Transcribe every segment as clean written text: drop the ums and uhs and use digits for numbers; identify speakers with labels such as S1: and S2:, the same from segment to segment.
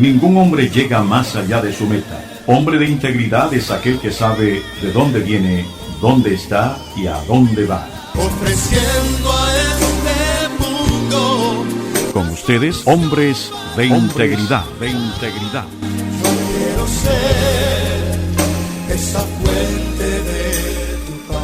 S1: Ningún hombre llega más allá de su meta. Hombre de integridad es aquel que sabe de dónde viene, dónde está y a dónde va.
S2: Ofreciendo a este mundo.
S1: Con ustedes, hombres de integridad.
S2: Yo quiero ser esa fuente de tu paz.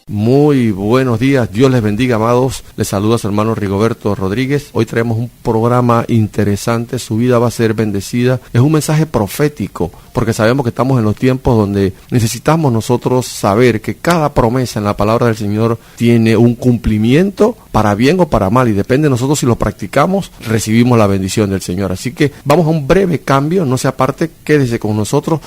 S3: Muy buenos días, Dios les bendiga, amados. Les saluda su hermano Rigoberto Rodríguez. Hoy traemos un programa interesante, su vida va a ser bendecida. Es un mensaje profético, porque sabemos que estamos en los tiempos donde necesitamos nosotros saber que cada promesa en la palabra del Señor tiene un cumplimiento para bien o para mal, y depende de nosotros si lo practicamos, recibimos la bendición del Señor. Así que vamos a un breve cambio, no se aparte, quédese con nosotros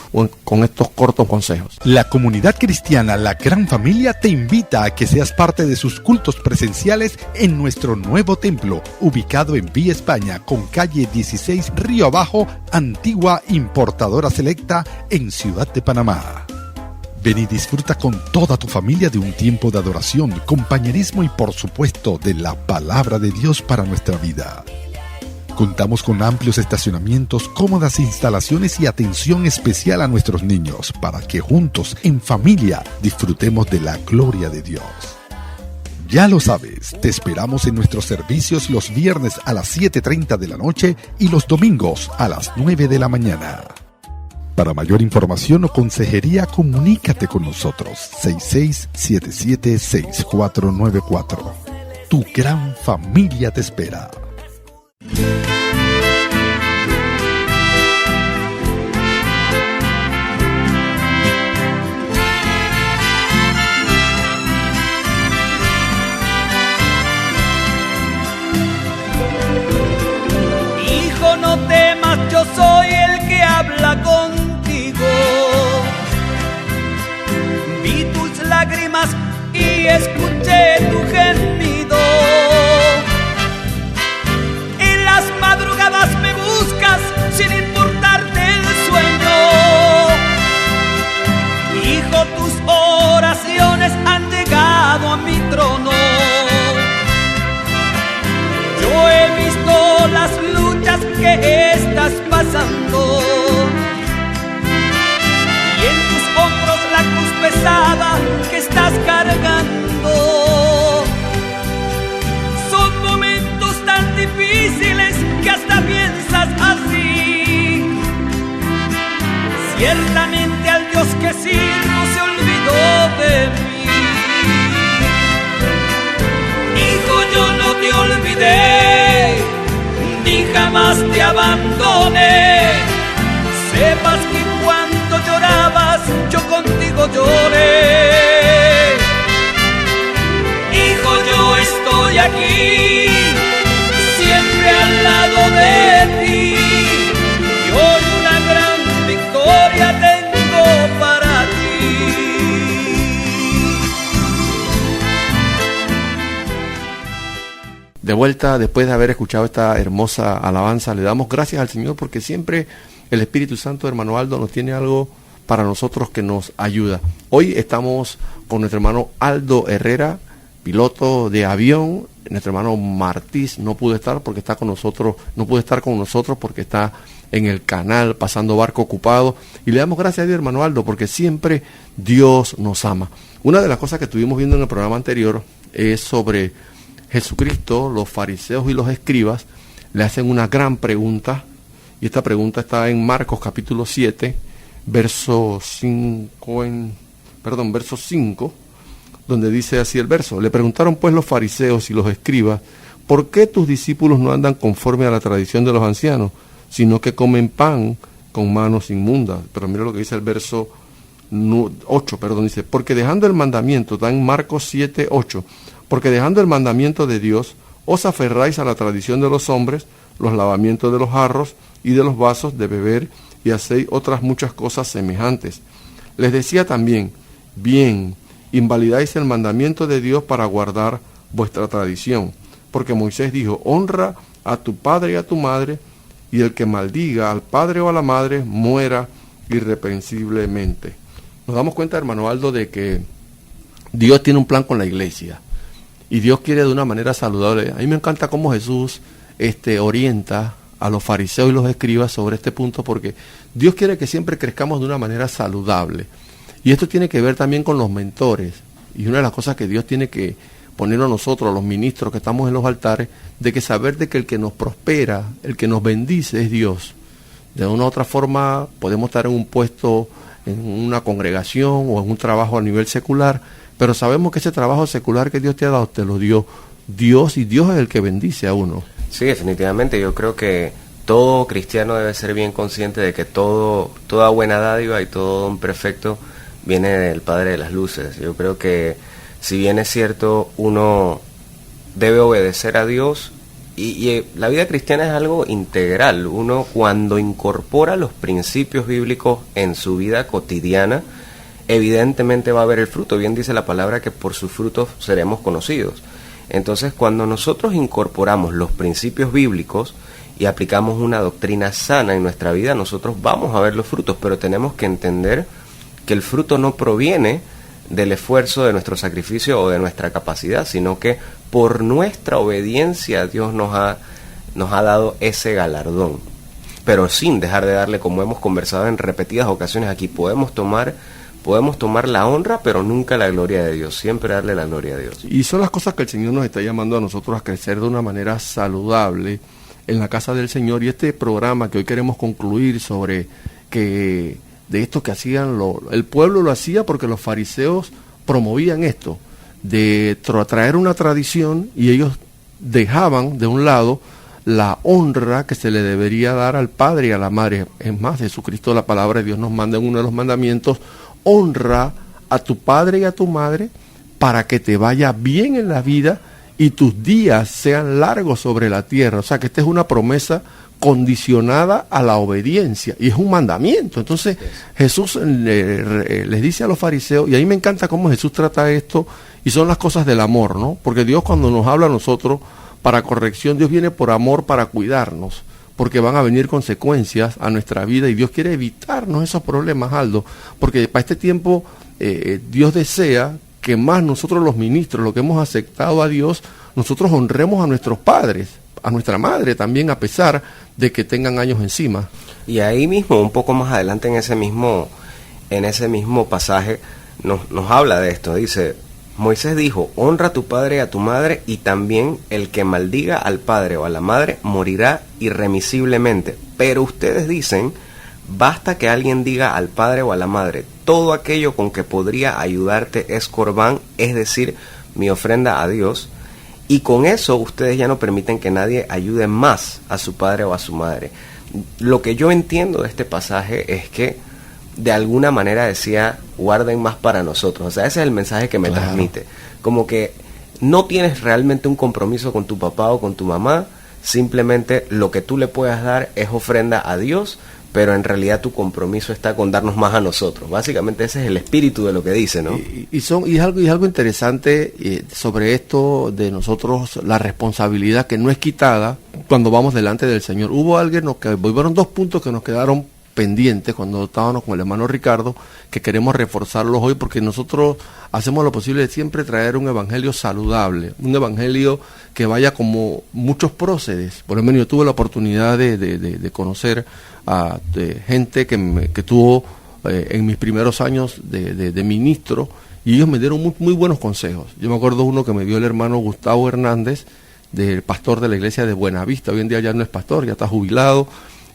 S3: con estos cortos consejos.
S4: La comunidad cristiana La Gran Familia te invita a que seas parte de sus cultos presenciales en nuestro nuevo templo, ubicado en Vía España, con calle 16 Río Abajo, Antigua Importadora Selecta, en Ciudad de Panamá. Ven y disfruta con toda tu familia de un tiempo de adoración, compañerismo y, por supuesto, de la palabra de Dios para nuestra vida. Contamos con amplios estacionamientos, cómodas instalaciones y atención especial a nuestros niños, para que juntos, en familia, disfrutemos de la gloria de Dios. Ya lo sabes, te esperamos en nuestros servicios los viernes a las 7:30 de la noche y los domingos a las 9 de la mañana. Para mayor información o consejería, comunícate con nosotros, 6677-6494. Tu Gran Familia te espera.
S5: Hijo, no temas, yo soy el que habla contigo. Vi tus lágrimas y escuché tu gemido. En las madrugadas me buscas sin importarte el sueño. Hijo, tus oraciones han llegado a mi trono. Yo he visto las luchas que estás pasando, y en tus hombros la cruz pesada que estás cargando. Son momentos tan difíciles que hasta piensas así. Ciertamente al Dios que sirvo se olvidó de mí. Hijo, yo no te olvidé, ni jamás te abandoné. Sepas que cuando llorabas, yo contigo lloré. Hijo, yo estoy aquí, siempre al lado de ti, y hoy una gran victoria tengo para ti.
S3: De vuelta, después de haber escuchado esta hermosa alabanza, le damos gracias al Señor, porque siempre el Espíritu Santo, hermano Aldo, nos tiene algo para nosotros que nos ayuda. Hoy estamos con nuestro hermano Aldo Herrera, piloto de avión. Nuestro hermano Martís no pudo estar porque está con nosotros, no pudo estar con nosotros porque está en el canal pasando barco ocupado. Y le damos gracias a Dios, hermano Aldo, porque siempre Dios nos ama. Una de las cosas que estuvimos viendo en el programa anterior es sobre Jesucristo. Los fariseos y los escribas le hacen una gran pregunta, y esta pregunta está en Marcos capítulo 7, verso 5, donde dice así el verso: le preguntaron pues los fariseos y los escribas, ¿por qué tus discípulos no andan conforme a la tradición de los ancianos, sino que comen pan con manos inmundas? Pero mira lo que dice el verso 8, dice, porque dejando el mandamiento, está en Marcos 7, 8, porque dejando el mandamiento de Dios, os aferráis a la tradición de los hombres, los lavamientos de los jarros y de los vasos de beber, y hacéis otras muchas cosas semejantes. Les decía también, bien, invalidáis el mandamiento de Dios para guardar vuestra tradición, porque Moisés dijo, honra a tu padre y a tu madre, y el que maldiga al padre o a la madre muera irreprensiblemente. Nos damos cuenta, hermano Aldo, de que Dios tiene un plan con la iglesia, y Dios quiere de una manera saludable. A mí me encanta cómo Jesús orienta a los fariseos y los escribas sobre este punto, porque Dios quiere que siempre crezcamos de una manera saludable. Y esto tiene que ver también con los mentores. Y una de las cosas que Dios tiene que ponernos a nosotros, los ministros que estamos en los altares, de que saber de que el que nos prospera, el que nos bendice es Dios. De una u otra forma podemos estar en un puesto, en una congregación o en un trabajo a nivel secular, pero sabemos que ese trabajo secular que Dios te ha dado, te lo dio Dios, y Dios es el que bendice a uno.
S6: Sí, definitivamente. Yo creo que todo cristiano debe ser bien consciente de que toda buena dádiva y todo don perfecto viene del Padre de las Luces. Yo creo que, si bien es cierto, uno debe obedecer a Dios, y la vida cristiana es algo integral. Uno, cuando incorpora los principios bíblicos en su vida cotidiana, evidentemente va a ver el fruto. Bien dice la palabra que por sus frutos seremos conocidos. Entonces, cuando nosotros incorporamos los principios bíblicos y aplicamos una doctrina sana en nuestra vida, nosotros vamos a ver los frutos, pero tenemos que entender que el fruto no proviene del esfuerzo, de nuestro sacrificio o de nuestra capacidad, sino que por nuestra obediencia Dios nos ha dado ese galardón. Pero sin dejar de darle, como hemos conversado en repetidas ocasiones aquí, podemos tomar la honra, pero nunca la gloria de Dios, siempre darle la gloria a Dios.
S3: Y son las cosas que el Señor nos está llamando a nosotros a crecer de una manera saludable en la casa del Señor. Y este programa que hoy queremos concluir sobre que de esto que hacían, el pueblo lo hacía porque los fariseos promovían esto, de traer una tradición, y ellos dejaban de un lado la honra que se le debería dar al padre y a la madre. Es más, Jesucristo, la palabra de Dios, nos manda en uno de los mandamientos: honra a tu padre y a tu madre para que te vaya bien en la vida y tus días sean largos sobre la tierra. O sea, que esta es una promesa condicionada a la obediencia, y es un mandamiento. Entonces Jesús les dice a los fariseos, y a mí me encanta cómo Jesús trata esto, y son las cosas del amor, ¿no? Porque Dios, cuando nos habla a nosotros para corrección, Dios viene por amor, para cuidarnos, porque van a venir consecuencias a nuestra vida, y Dios quiere evitarnos esos problemas, Aldo, porque para este tiempo Dios desea que más nosotros, los ministros, lo que hemos aceptado a Dios, nosotros honremos a nuestros padres, a nuestra madre también, a pesar de que tengan años encima.
S6: Y ahí mismo, un poco más adelante en ese mismo pasaje, nos habla de esto. Dice: Moisés dijo, honra a tu padre y a tu madre, y también el que maldiga al padre o a la madre morirá irremisiblemente. Pero ustedes dicen, basta que alguien diga al padre o a la madre, todo aquello con que podría ayudarte es corbán, es decir, mi ofrenda a Dios, y con eso ustedes ya no permiten que nadie ayude más a su padre o a su madre. Lo que yo entiendo de este pasaje es que de alguna manera decía, guarden más para nosotros. O sea, ese es el mensaje que me transmite. Como que no tienes realmente un compromiso con tu papá o con tu mamá, simplemente lo que tú le puedas dar es ofrenda a Dios, pero en realidad tu compromiso está con darnos más a nosotros. Básicamente ese es el espíritu de lo que dice, ¿no? Y es algo interesante sobre esto de nosotros, la responsabilidad que no es quitada cuando vamos delante del Señor. Hubieron 2 puntos que nos quedaron pendientes cuando estábamos con el hermano Ricardo, que queremos reforzarlos hoy, porque nosotros hacemos lo posible de siempre traer un evangelio saludable, un evangelio que vaya como muchos próceres. Por lo menos yo tuve la oportunidad de conocer a gente que tuvo en mis primeros años de ministro, y ellos me dieron muy buenos consejos. Yo me acuerdo uno que me dio el hermano Gustavo Hernández, del pastor de la iglesia de Buenavista. Hoy en día ya no es pastor, ya está jubilado.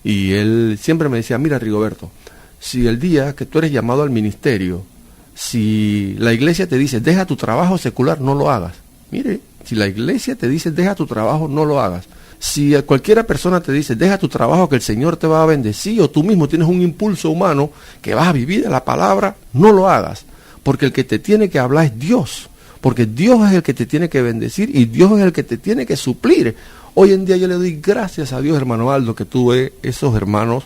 S6: Y él siempre me decía, mira, Rigoberto, si el día que tú eres llamado al ministerio, si la iglesia te dice, deja tu trabajo secular, no lo hagas. Mire, si la iglesia te dice, deja tu trabajo, no lo hagas. Si cualquiera persona te dice, deja tu trabajo que el Señor te va a bendecir, o tú mismo tienes un impulso humano que vas a vivir de la palabra, no lo hagas. Porque el que te tiene que hablar es Dios. Porque Dios es el que te tiene que bendecir y Dios es el que te tiene que suplir. Hoy en día yo le doy gracias a Dios, hermano Aldo, que tuve esos hermanos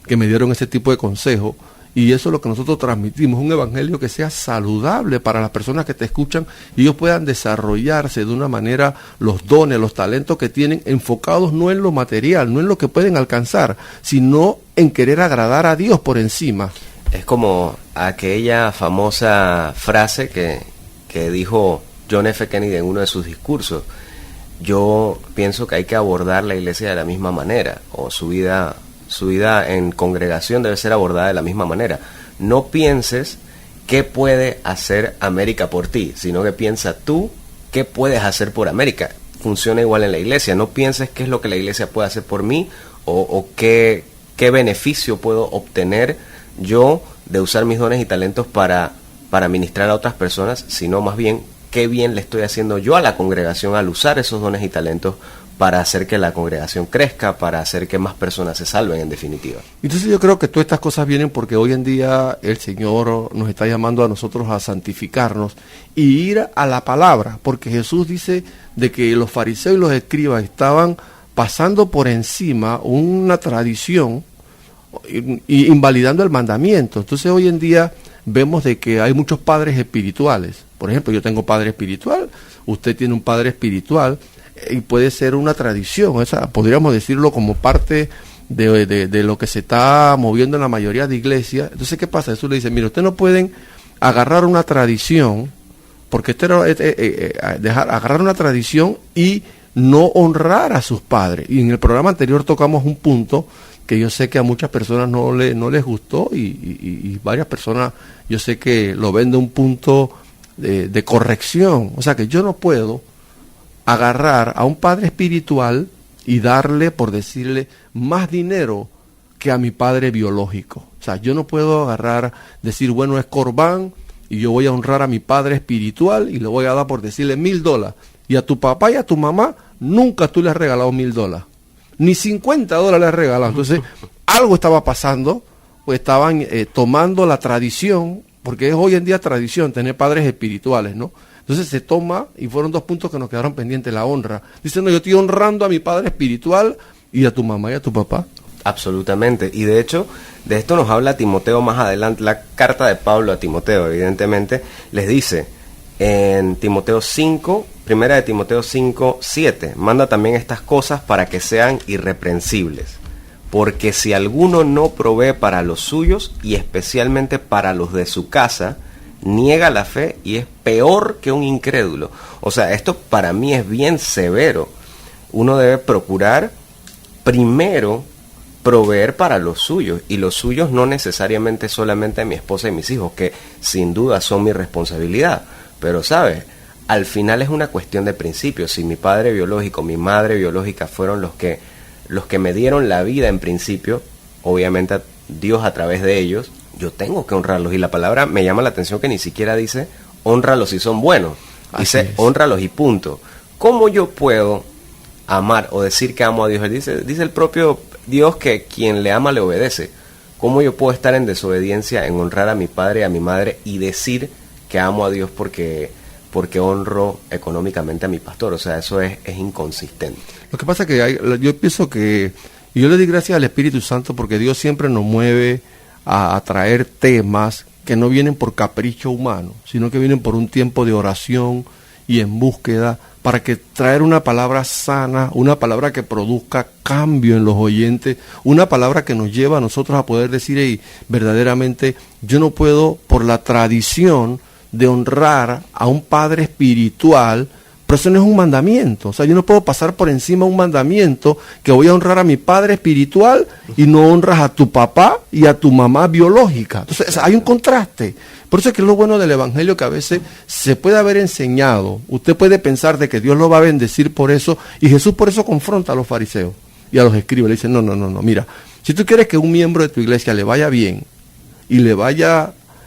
S6: que me dieron ese tipo de consejo, y eso es lo que nosotros transmitimos, un evangelio que sea saludable para las personas que te escuchan, y ellos puedan desarrollarse de una manera los dones, los talentos que tienen, enfocados no en lo material, no en lo que pueden alcanzar, sino en querer agradar a Dios por encima. Es como aquella famosa frase que dijo John F. Kennedy en uno de sus discursos: yo pienso que hay que abordar la iglesia de la misma manera, o su vida en congregación debe ser abordada de la misma manera. No pienses qué puede hacer América por ti, sino que piensa tú qué puedes hacer por América. Funciona igual en la iglesia. No pienses qué es lo que la iglesia puede hacer por mí o qué beneficio puedo obtener yo de usar mis dones y talentos para ministrar a otras personas, sino más bien qué bien le estoy haciendo yo a la congregación al usar esos dones y talentos para hacer que la congregación crezca, para hacer que más personas se salven, en definitiva.
S3: Entonces yo creo que todas estas cosas vienen porque hoy en día el Señor nos está llamando a nosotros a santificarnos y ir a la palabra, porque Jesús dice de que los fariseos y los escribas estaban pasando por encima una tradición y invalidando el mandamiento. Entonces hoy en día vemos de que hay muchos padres espirituales. Por ejemplo, yo tengo padre espiritual, usted tiene un padre espiritual, y puede ser una tradición, podríamos decirlo como parte de lo que se está moviendo en la mayoría de iglesias. Entonces, ¿qué pasa? Jesús le dice, mire, ustedes no pueden agarrar una tradición, porque agarrar una tradición y no honrar a sus padres. Y en el programa anterior tocamos un punto que yo sé que a muchas personas no les gustó y varias personas yo sé que lo ven de un punto de corrección. O sea que yo no puedo agarrar a un padre espiritual y darle, por decirle, más dinero que a mi padre biológico. O sea, yo no puedo decir, bueno, es Corbán y yo voy a honrar a mi padre espiritual y le voy a dar, por decirle, $1,000. Y a tu papá y a tu mamá nunca tú le has regalado $1,000. Ni $50 le has regalado. Entonces, algo estaba pasando, pues estaban tomando la tradición, porque es hoy en día tradición tener padres espirituales, ¿no? Entonces se toma, y fueron 2 puntos que nos quedaron pendientes, la honra. Dicen, no, yo estoy honrando a mi padre espiritual y a tu mamá y a tu papá.
S6: Absolutamente. Y de hecho, de esto nos habla Timoteo más adelante. La carta de Pablo a Timoteo, evidentemente, les dice en Timoteo 5, primera de Timoteo 5, 7, manda también estas cosas para que sean irreprensibles. Porque si alguno no provee para los suyos, y especialmente para los de su casa, niega la fe y es peor que un incrédulo. O sea, esto para mí es bien severo. Uno debe procurar primero proveer para los suyos, y los suyos no necesariamente solamente mi esposa y mis hijos, que sin duda son mi responsabilidad, pero sabes, al final es una cuestión de principios. Si mi padre biológico, mi madre biológica fueron los que me dieron la vida en principio, obviamente Dios a través de ellos, yo tengo que honrarlos. Y la palabra me llama la atención que ni siquiera dice honralos si son buenos, dice honralos y punto. ¿Cómo yo puedo amar o decir que amo a Dios? Dice el propio Dios que quien le ama le obedece. ¿Cómo yo puedo estar en desobediencia en honrar a mi padre y a mi madre y decir que amo a Dios porque honro económicamente a mi pastor? O sea, eso es inconsistente.
S3: Lo que pasa es que yo pienso que, y yo le doy gracias al Espíritu Santo porque Dios siempre nos mueve a traer temas que no vienen por capricho humano, sino que vienen por un tiempo de oración y en búsqueda, para que traer una palabra sana, una palabra que produzca cambio en los oyentes, una palabra que nos lleva a nosotros a poder decir, hey, verdaderamente yo no puedo, por la tradición de honrar a un padre espiritual, pero eso no es un mandamiento. O sea, yo no puedo pasar por encima un mandamiento que voy a honrar a mi padre espiritual y no honras a tu papá y a tu mamá biológica. Entonces hay un contraste. Por eso es que es lo bueno del Evangelio, que a veces se puede haber enseñado. Usted puede pensar de que Dios lo va a bendecir por eso, y Jesús por eso confronta a los fariseos y a los escribas. Le dice, no, mira, si tú quieres que un miembro de tu iglesia le vaya bien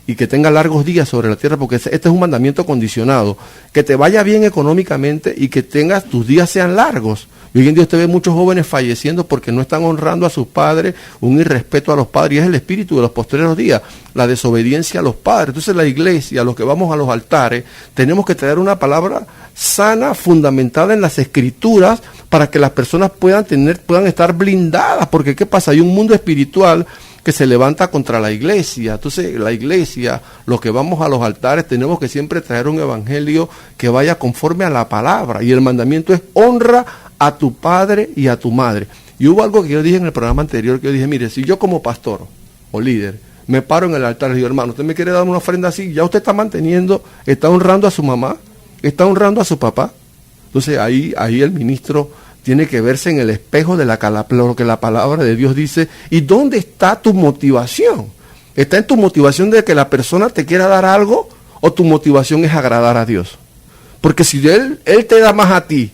S3: y que tenga largos días sobre la tierra, porque este es un mandamiento condicionado, que te vaya bien económicamente y que tus días sean largos. Y hoy en día usted ve muchos jóvenes falleciendo porque no están honrando a sus padres, un irrespeto a los padres, y es el espíritu de los postreros días, la desobediencia a los padres. Entonces la iglesia, los que vamos a los altares, tenemos que traer una palabra sana, fundamentada en las escrituras, para que las personas puedan estar blindadas, porque ¿qué pasa? Hay un mundo espiritual que se levanta contra la iglesia. Entonces la iglesia, los que vamos a los altares, tenemos que siempre traer un evangelio que vaya conforme a la palabra, y el mandamiento es honra a tu padre y a tu madre. Y hubo algo que yo dije en el programa anterior, que yo dije, mire, si yo como pastor o líder me paro en el altar y digo, hermano, usted me quiere dar una ofrenda así, ya usted está honrando a su mamá, está honrando a su papá. Entonces ahí el ministro tiene que verse en el espejo de lo que la palabra de Dios dice. ¿Y dónde está tu motivación? ¿Está en tu motivación de que la persona te quiera dar algo o tu motivación es agradar a Dios? Porque si él te da más a ti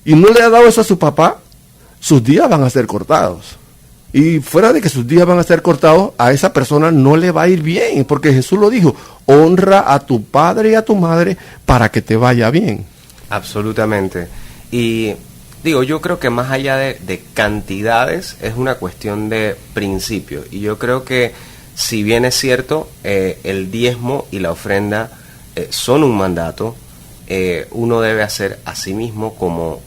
S3: y no le ha dado eso a su papá, sus días van a ser cortados. Y fuera de que sus días van a ser cortados, a esa persona no le va a ir bien, porque Jesús lo dijo: honra a tu padre y a tu madre para que te vaya bien.
S6: Absolutamente. Y digo, yo creo que más allá de cantidades, es una cuestión de principio. Y yo creo que, si bien es cierto, el diezmo y la ofrenda son un mandato, uno debe hacer a sí mismo como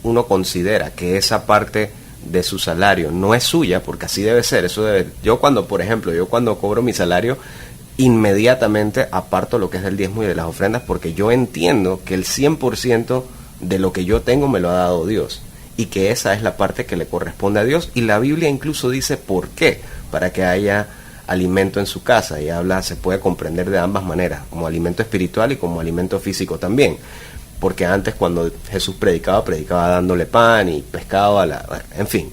S6: uno considera que esa parte de su salario no es suya, porque así debe ser. Yo cuando cobro mi salario, inmediatamente aparto lo que es del diezmo y de las ofrendas, porque yo entiendo que el 100% de lo que yo tengo me lo ha dado Dios, y que esa es la parte que le corresponde a Dios. Y la Biblia incluso dice por qué: para que haya alimento en su casa. Y se puede comprender de ambas maneras, como alimento espiritual y como alimento físico también. Porque antes, cuando Jesús predicaba dándole pan y pescado en fin,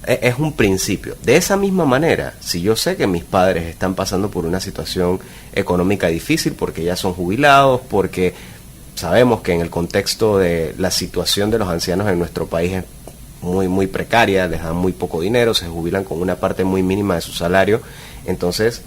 S6: es un principio. De esa misma manera, si yo sé que mis padres están pasando por una situación económica difícil, porque ya son jubilados, porque sabemos que en el contexto de la situación de los ancianos en nuestro país es muy, muy precaria, les dan muy poco dinero, se jubilan con una parte muy mínima de su salario. Entonces,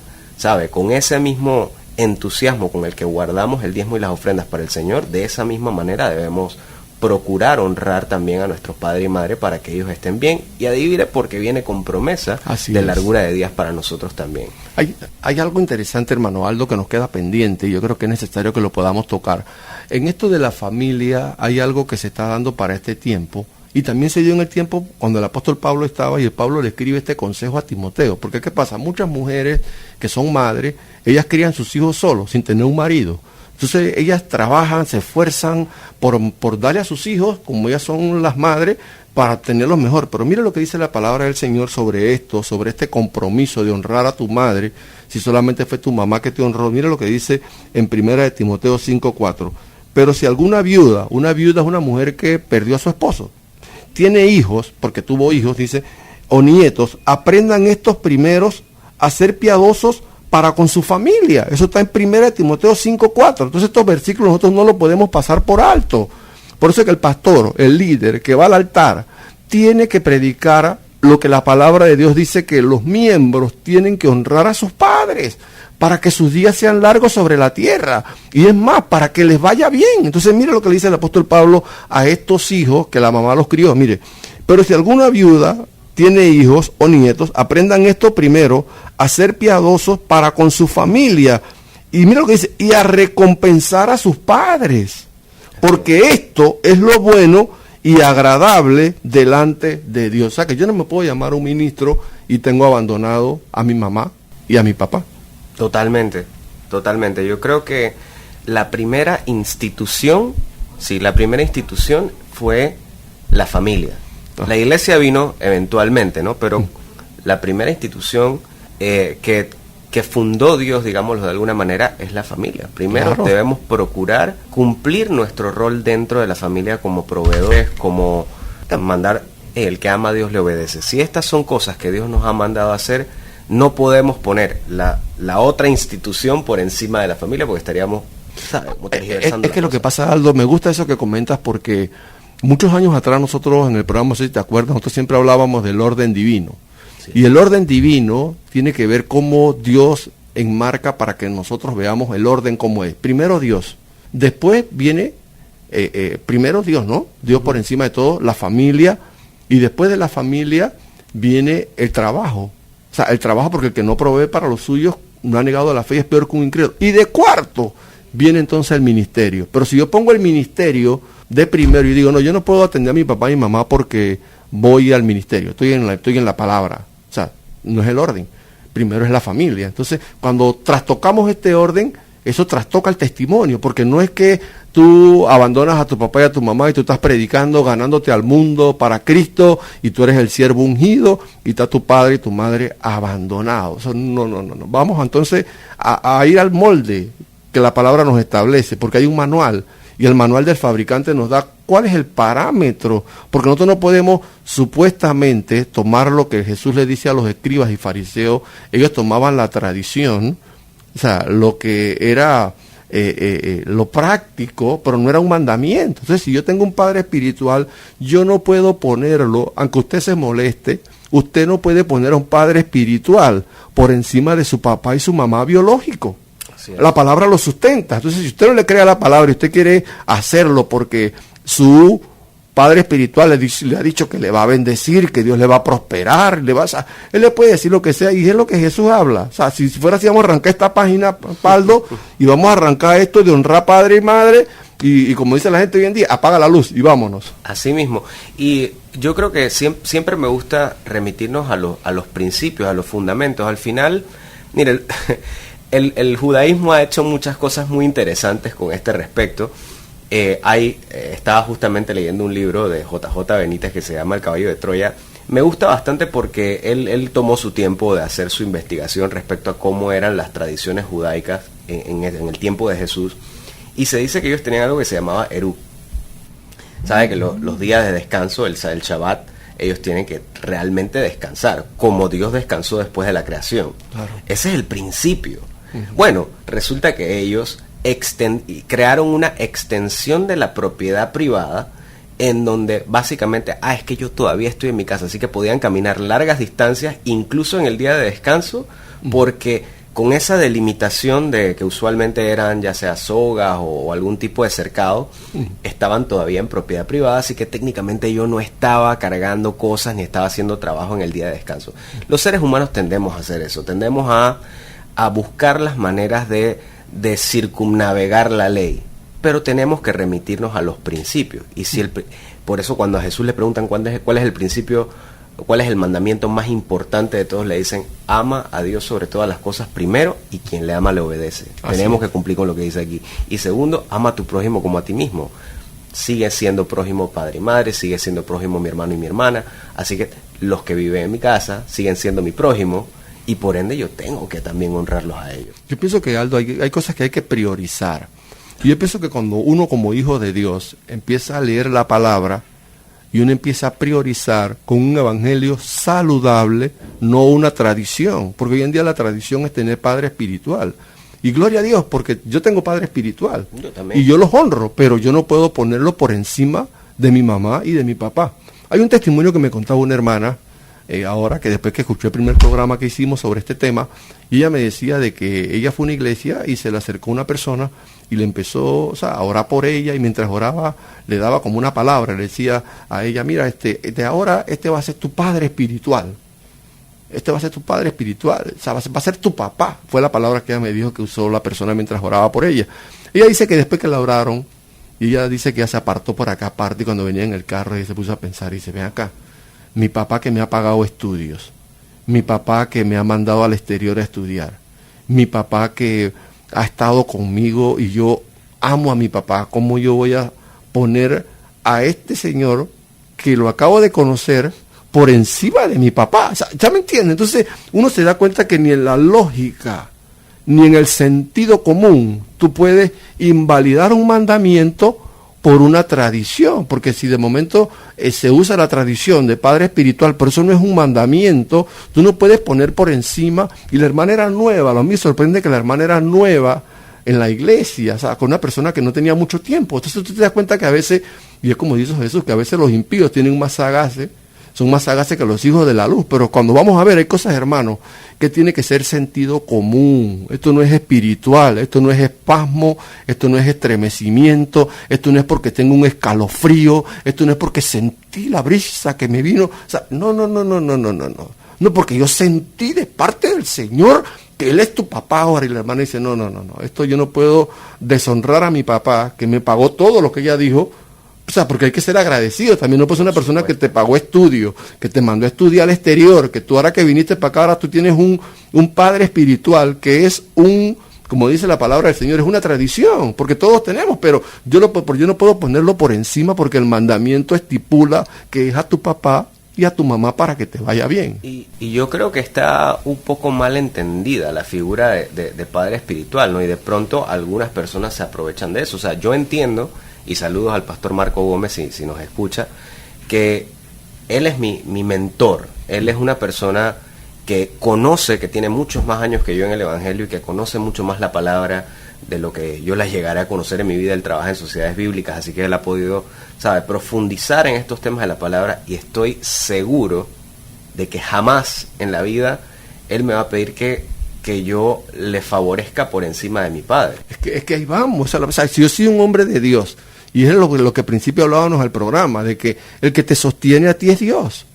S6: con ese mismo entusiasmo con el que guardamos el diezmo y las ofrendas para el Señor, de esa misma manera debemos procurar honrar también a nuestros padre y madre para que ellos estén bien, y adivine, porque viene con promesa de largura de días para nosotros también.
S3: Hay algo interesante, hermano Aldo, que nos queda pendiente, y yo creo que es necesario que lo podamos tocar. En esto de la familia hay algo que se está dando para este tiempo, y también se dio en el tiempo cuando el apóstol Pablo estaba, y el Pablo le escribe este consejo a Timoteo. Porque ¿qué pasa? Muchas mujeres que son madres, ellas crían sus hijos solos, sin tener un marido. Entonces ellas trabajan, se esfuerzan por darle a sus hijos, como ellas son las madres, para tenerlos mejor. Pero mira lo que dice la palabra del Señor sobre esto, sobre este compromiso de honrar a tu madre, si solamente fue tu mamá que te honró. Mira lo que dice en 1 Timoteo 5:4. Pero si alguna viuda es una mujer que perdió a su esposo, tiene hijos, porque tuvo hijos, dice, o nietos, aprendan estos primeros a ser piadosos para con su familia. Eso está en 1 Timoteo 5:4. Entonces estos versículos nosotros no los podemos pasar por alto. Por eso es que el pastor, el líder que va al altar, tiene que predicar lo que la palabra de Dios dice, que los miembros tienen que honrar a sus padres para que sus días sean largos sobre la tierra, y es más, para que les vaya bien. Entonces mire lo que le dice el apóstol Pablo a estos hijos que la mamá los crió. Mire, pero si alguna viuda tiene hijos o nietos, aprendan esto primero, a ser piadosos para con su familia, y mira lo que dice, y a recompensar a sus padres, porque esto es lo bueno y agradable delante de Dios. O sea que yo no me puedo llamar un ministro y tengo abandonado a mi mamá y a mi papá.
S6: Totalmente. Yo creo que la primera institución fue la familia. La iglesia vino eventualmente, ¿no? Pero la primera institución que fundó Dios, digámoslo de alguna manera, es la familia. Primero debemos procurar cumplir nuestro rol dentro de la familia como proveedores, como mandar, el que ama a Dios le obedece. Si estas son cosas que Dios nos ha mandado a hacer, no podemos poner la otra institución por encima de la familia, porque estaríamos,
S3: es que lo que pasa, Aldo, me gusta eso que comentas, porque muchos años atrás nosotros en el programa, no sé si te acuerdas, nosotros siempre hablábamos del orden divino. Sí. Y el orden divino tiene que ver cómo Dios enmarca para que nosotros veamos el orden como es. Primero Dios, después viene, primero Dios, ¿no? Dios por encima de todo, la familia, y después de la familia viene el trabajo. O sea, el trabajo, porque el que no provee para los suyos no ha negado la fe y es peor que un incrédulo. Y de cuarto viene entonces el ministerio. Pero si yo pongo el ministerio de primero y digo, no, yo no puedo atender a mi papá y mi mamá porque voy al ministerio, estoy en la palabra. O sea, no es el orden. Primero es la familia. Entonces, cuando trastocamos este orden, eso trastoca el testimonio, porque no es que tú abandonas a tu papá y a tu mamá y tú estás predicando, ganándote al mundo para Cristo, y tú eres el siervo ungido, y está tu padre y tu madre abandonados. Eso no. Vamos entonces a ir al molde que la palabra nos establece, porque hay un manual, y el manual del fabricante nos da cuál es el parámetro, porque nosotros no podemos supuestamente tomar lo que Jesús le dice a los escribas y fariseos. Ellos tomaban la tradición, o sea, lo que era lo práctico, pero no era un mandamiento. Entonces, si yo tengo un padre espiritual, yo no puedo ponerlo, aunque usted se moleste, usted no puede poner a un padre espiritual por encima de su papá y su mamá biológico. La palabra lo sustenta. Entonces, si usted no le cree a la palabra y usted quiere hacerlo porque su padre espiritual le ha dicho que le va a bendecir, que Dios le va a prosperar, él le puede decir lo que sea, y es lo que Jesús habla. O sea, si fuera así, vamos a arrancar esta página, Paldo, y vamos a arrancar esto de honrar padre y madre, y como dice la gente hoy en día, apaga la luz y vámonos.
S6: Así mismo. Y yo creo que siempre me gusta remitirnos a los principios, a los fundamentos. Al final, mire, el judaísmo ha hecho muchas cosas muy interesantes con este respecto. Estaba justamente leyendo un libro de JJ Benítez que se llama El caballo de Troya. Me gusta bastante porque él tomó su tiempo de hacer su investigación respecto a cómo eran las tradiciones judaicas en el tiempo de Jesús, y se dice que ellos tenían algo que se llamaba Erú. Sabe que los días de descanso, el Shabbat, ellos tienen que realmente descansar, como Dios descansó después de la creación. Claro. Ese es el principio. Bueno, resulta que ellos crearon una extensión de la propiedad privada en donde básicamente, es que yo todavía estoy en mi casa, así que podían caminar largas distancias, incluso en el día de descanso, porque con esa delimitación de que usualmente eran ya sea sogas o algún tipo de cercado, estaban todavía en propiedad privada, así que técnicamente yo no estaba cargando cosas ni estaba haciendo trabajo en el día de descanso. Los seres humanos tendemos a hacer eso, tendemos a buscar las maneras de circunnavegar la ley, pero tenemos que remitirnos a los principios. Y por eso cuando a Jesús le preguntan cuál es el principio, cuál es el mandamiento más importante de todos, le dicen: ama a Dios sobre todas las cosas primero, y quien le ama le obedece. Tenemos que cumplir con lo que dice aquí. Y segundo, ama a tu prójimo como a ti mismo. Sigue siendo prójimo padre y madre, sigue siendo prójimo mi hermano y mi hermana, así que los que viven en mi casa siguen siendo mi prójimo, y por ende yo tengo que también honrarlos a ellos.
S3: Yo pienso que, Aldo, hay cosas que hay que priorizar. Y yo pienso que cuando uno como hijo de Dios empieza a leer la palabra y uno empieza a priorizar con un evangelio saludable, no una tradición, porque hoy en día la tradición es tener padre espiritual. Y gloria a Dios, porque yo tengo padre espiritual.
S6: Yo también.
S3: Y yo los honro, pero yo no puedo ponerlo por encima de mi mamá y de mi papá. Hay un testimonio que me contaba una hermana, ahora que después que escuché el primer programa que hicimos sobre este tema, y ella me decía de que ella fue a una iglesia y se le acercó una persona y le empezó, a orar por ella, y mientras oraba le daba como una palabra, le decía a ella: mira, de ahora este va a ser tu padre espiritual, este va a ser tu padre espiritual, va a ser tu papá. Fue la palabra que ella me dijo que usó la persona mientras oraba por ella. Ella dice que después que la oraron, y ella dice que ella se apartó por acá aparte, y cuando venía en el carro ella se puso a pensar y dice: ven acá, mi papá que me ha pagado estudios, mi papá que me ha mandado al exterior a estudiar, mi papá que ha estado conmigo y yo amo a mi papá, ¿cómo yo voy a poner a este señor que lo acabo de conocer por encima de mi papá? ¿Ya me entiende? Entonces uno se da cuenta que ni en la lógica ni en el sentido común tú puedes invalidar un mandamiento por una tradición, porque si de momento se usa la tradición de padre espiritual, pero eso no es un mandamiento, tú no puedes poner por encima. Y la hermana era nueva, a mí me sorprende que la hermana era nueva en la iglesia, con una persona que no tenía mucho tiempo. Entonces tú te das cuenta que a veces, y es como dice Jesús, que a veces los impíos son más sagaces que los hijos de la luz, pero cuando vamos a ver, hay cosas, hermanos, que tiene que ser sentido común. Esto no es espiritual, esto no es espasmo, esto no es estremecimiento, esto no es porque tengo un escalofrío, esto no es porque sentí la brisa que me vino. No, porque yo sentí de parte del Señor que Él es tu papá ahora. Y la hermana dice: no, esto yo no puedo deshonrar a mi papá, que me pagó todo lo que ella dijo. Porque hay que ser agradecido. También no puedes ser una persona que te pagó estudio, que te mandó a estudiar al exterior, que tú ahora que viniste para acá, ahora tú tienes un padre espiritual que es como dice la palabra del Señor, es una tradición, porque todos tenemos, pero yo no puedo ponerlo por encima, porque el mandamiento estipula que es a tu papá y a tu mamá para que te vaya bien.
S6: Y yo creo que está un poco mal entendida la figura de padre espiritual, ¿no? Y de pronto algunas personas se aprovechan de eso. O sea, yo entiendo y saludos al pastor Marco Gómez si nos escucha, que él es mi mentor. Él es una persona que conoce, que tiene muchos más años que yo en el Evangelio y que conoce mucho más la palabra de lo que yo la llegaré a conocer en mi vida. Él trabaja en sociedades bíblicas, así que él ha podido, profundizar en estos temas de la palabra, y estoy seguro de que jamás en la vida él me va a pedir que yo le favorezca por encima de mi padre.
S3: Es que ahí vamos. O sea, si yo soy un hombre de Dios, y es lo que al principio hablábamos al programa, de que el que te sostiene a ti es Dios.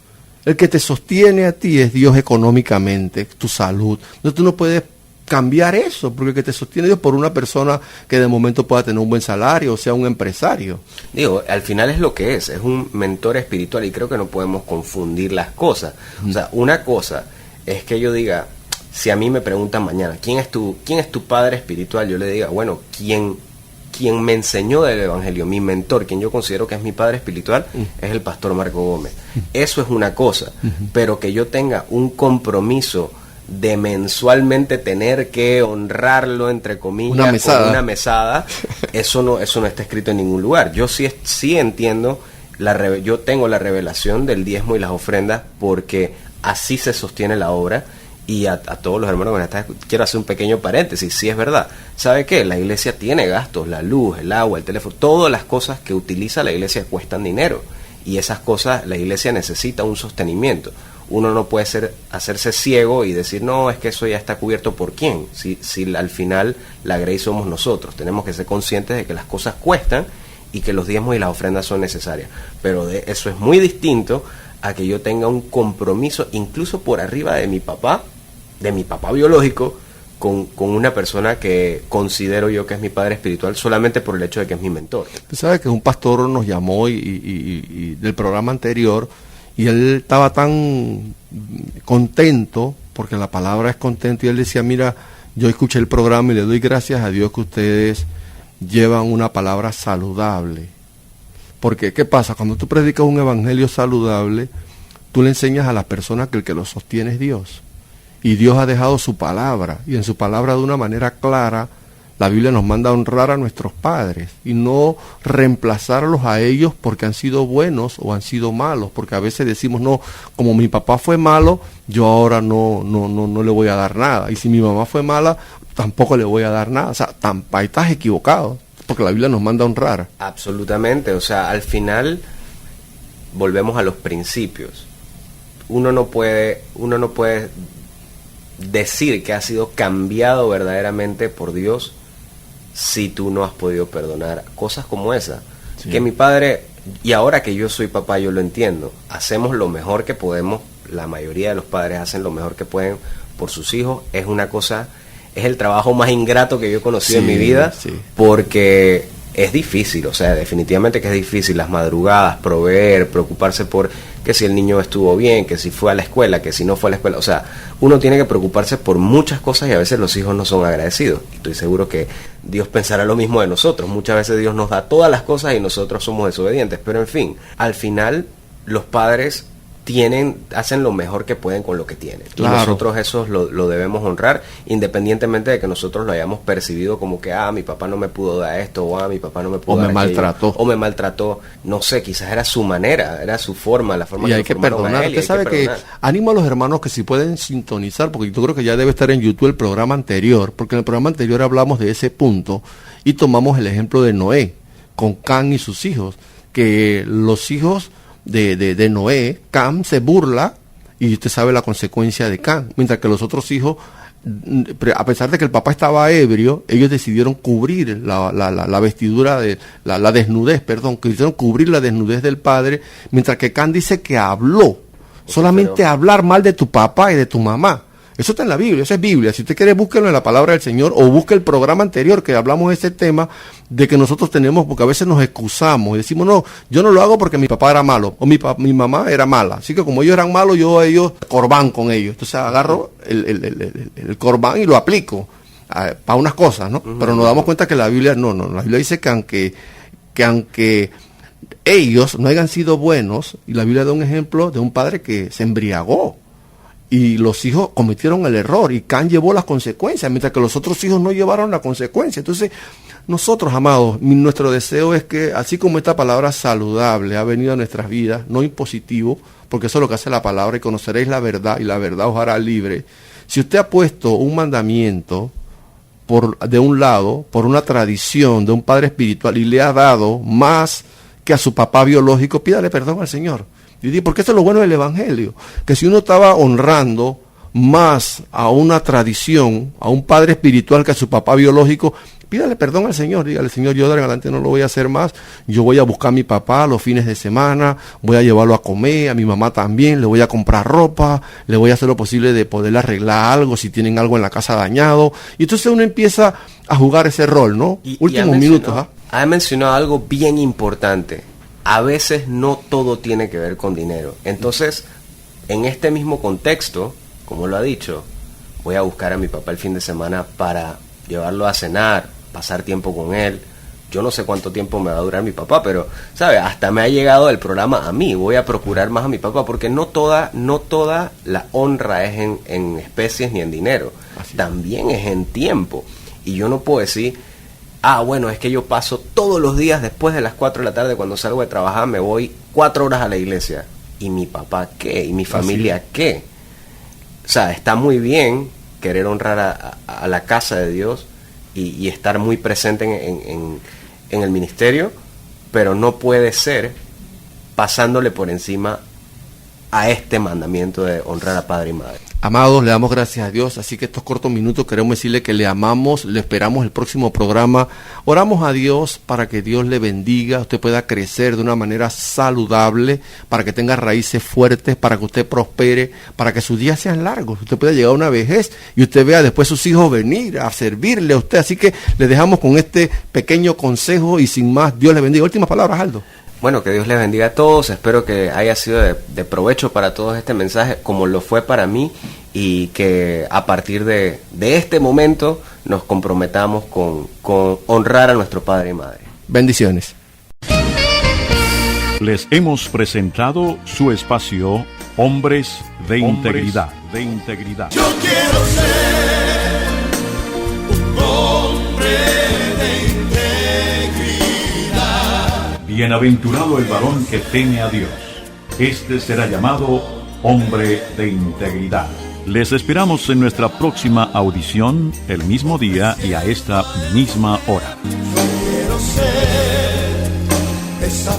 S3: El que te sostiene a ti es Dios económicamente, tu salud. Entonces tú no puedes cambiar eso, porque el que te sostiene Dios por una persona que de momento pueda tener un buen salario, o sea, un empresario.
S6: Digo, al final es lo que es un mentor espiritual, y creo que no podemos confundir las cosas. O sea, una cosa es que yo diga, si a mí me preguntan mañana, ¿quién es tu padre espiritual? Yo le diga, bueno, quien me enseñó del Evangelio, mi mentor, quien yo considero que es mi padre espiritual, es el pastor Marco Gómez. Eso es una cosa, pero que yo tenga un compromiso de mensualmente tener que honrarlo, entre comillas, con una mesada, eso no está escrito en ningún lugar. Yo sí entiendo, yo tengo la revelación del diezmo y las ofrendas, porque así se sostiene la obra. Y a todos los hermanos que me están escuchando, quiero hacer un pequeño paréntesis, sí es verdad. ¿Sabe qué? La iglesia tiene gastos, la luz, el agua, el teléfono, todas las cosas que utiliza la iglesia cuestan dinero. Y esas cosas, la iglesia necesita un sostenimiento. Uno no puede hacerse ciego y decir, no, es que eso ya está cubierto por quién. Si al final la Grey somos nosotros. Tenemos que ser conscientes de que las cosas cuestan y que los diezmos y las ofrendas son necesarias. Pero eso es muy distinto a que yo tenga un compromiso, incluso por arriba de mi papá biológico, con una persona que considero yo que es mi padre espiritual, solamente por el hecho de que es mi mentor.
S3: Tú sabes que un pastor nos llamó y del programa anterior, y él estaba tan contento, porque la palabra es contento, y él decía, mira, yo escuché el programa y le doy gracias a Dios que ustedes llevan una palabra saludable. Porque, ¿qué pasa? Cuando tú predicas un evangelio saludable, tú le enseñas a las personas que el que lo sostiene es Dios. Y Dios ha dejado su palabra, y en su palabra de una manera clara, la Biblia nos manda a honrar a nuestros padres y no reemplazarlos a ellos porque han sido buenos o han sido malos, porque a veces decimos, no, como mi papá fue malo, yo ahora no le voy a dar nada, y si mi mamá fue mala, tampoco le voy a dar nada. O sea, ahí estás equivocado, porque la Biblia nos manda a honrar.
S6: Absolutamente, o sea, al final volvemos a los principios. Uno no puede decir que ha sido cambiado verdaderamente por Dios si tú no has podido perdonar cosas como esa. Sí. Que mi padre, y ahora que yo soy papá, yo lo entiendo, hacemos lo mejor que podemos, la mayoría de los padres hacen lo mejor que pueden por sus hijos. Es una cosa, es el trabajo más ingrato que yo he conocido en mi vida, porque es difícil, o sea, definitivamente que es difícil, las madrugadas, proveer, preocuparse por que si el niño estuvo bien, que si fue a la escuela, que si no fue a la escuela, o sea, uno tiene que preocuparse por muchas cosas y a veces los hijos no son agradecidos. Estoy seguro que Dios pensará lo mismo de nosotros, muchas veces Dios nos da todas las cosas y nosotros somos desobedientes, pero en fin, al final los padres hacen lo mejor que pueden con lo que tienen. Claro. Y nosotros eso lo debemos honrar, independientemente de que nosotros lo hayamos percibido como que, mi papá no me pudo dar esto, o mi papá no me pudo dar aquello, o me maltrató, no sé, quizás era su manera, era su forma, la forma
S3: y hay que perdonar. Usted sabe que animo a los hermanos que si pueden sintonizar, porque yo creo que ya debe estar en YouTube el programa anterior, porque en el programa anterior hablamos de ese punto y tomamos el ejemplo de Noé, con Cam y sus hijos, que los hijos de Noé, Cam se burla y usted sabe la consecuencia de Cam, mientras que los otros hijos, a pesar de que el papá estaba ebrio, ellos decidieron cubrir la vestidura de la desnudez, quisieron cubrir la desnudez del padre, mientras que Cam dice que habló, solamente hablar mal de tu papá y de tu mamá. Eso está en la Biblia, eso es Biblia. Si usted quiere, búsquelo en la palabra del Señor o busque el programa anterior que hablamos de ese tema, de que nosotros tenemos, porque a veces nos excusamos y decimos, no, yo no lo hago porque mi papá era malo o mi mamá era mala. Así que como ellos eran malos, yo ellos corbán con ellos. Entonces agarro el corbán y lo aplico para unas cosas, ¿no? Pero nos damos cuenta que la Biblia, no, la Biblia dice que aunque ellos no hayan sido buenos, y la Biblia da un ejemplo de un padre que se embriagó. y los hijos cometieron el error y Can llevó las consecuencias, mientras que los otros hijos no llevaron la consecuencia. Entonces, nosotros, amados, nuestro deseo es que, así como esta palabra saludable ha venido a nuestras vidas, no impositivo, porque eso es lo que hace la palabra, y conoceréis la verdad, y la verdad os hará libre. Si usted ha puesto un mandamiento de un lado, por una tradición de un padre espiritual, y le ha dado más que a su papá biológico, pídale perdón al Señor. Porque eso es lo bueno del Evangelio, que si uno estaba honrando más a una tradición, a un padre espiritual que a su papá biológico, pídale perdón al Señor, dígale, Señor, yo de adelante no lo voy a hacer más, yo voy a buscar a mi papá los fines de semana, voy a llevarlo a comer, a mi mamá también, le voy a comprar ropa, le voy a hacer lo posible de poderle arreglar algo, si tienen algo en la casa dañado, y entonces uno empieza a jugar ese rol, ¿no? Últimos minutos.
S6: Ha mencionado algo bien importante. A veces no todo tiene que ver con dinero. Entonces, en este mismo contexto, como lo ha dicho, voy a buscar a mi papá el fin de semana para llevarlo a cenar, pasar tiempo con él. Yo no sé cuánto tiempo me va a durar mi papá, pero, ¿sabe? Hasta me ha llegado el programa a mí. Voy a procurar más a mi papá, porque no toda la honra es en especies ni en dinero. También es en tiempo. Y yo no puedo decir, bueno, es que yo paso todos los días después de las 4 de la tarde, cuando salgo de trabajar, me voy 4 horas a la iglesia. ¿Y mi papá qué? ¿Y mi familia qué? O sea, está muy bien querer honrar a la casa de Dios y estar muy presente en el ministerio, pero no puede ser pasándole por encima a este mandamiento de honrar a padre y madre.
S3: Amados, le damos gracias a Dios, así que estos cortos minutos queremos decirle que le amamos, le esperamos el próximo programa. Oramos a Dios para que Dios le bendiga, usted pueda crecer de una manera saludable, para que tenga raíces fuertes, para que usted prospere, para que sus días sean largos, usted pueda llegar a una vejez y usted vea después sus hijos venir a servirle a usted. Así que le dejamos con este pequeño consejo y sin más, Dios le bendiga. Últimas palabras, Aldo.
S6: Bueno, que Dios les bendiga a todos. Espero que haya sido de provecho para todos este mensaje, como lo fue para mí, y que a partir de este momento nos comprometamos con honrar a nuestro padre y madre.
S3: Bendiciones.
S1: Les hemos presentado su espacio Hombres de Integridad.
S2: Yo quiero ser un hombre de integridad.
S1: Bienaventurado el varón que teme a Dios. Este será llamado hombre de integridad. Les esperamos en nuestra próxima audición, el mismo día y a esta misma hora.
S2: Yo quiero ser esa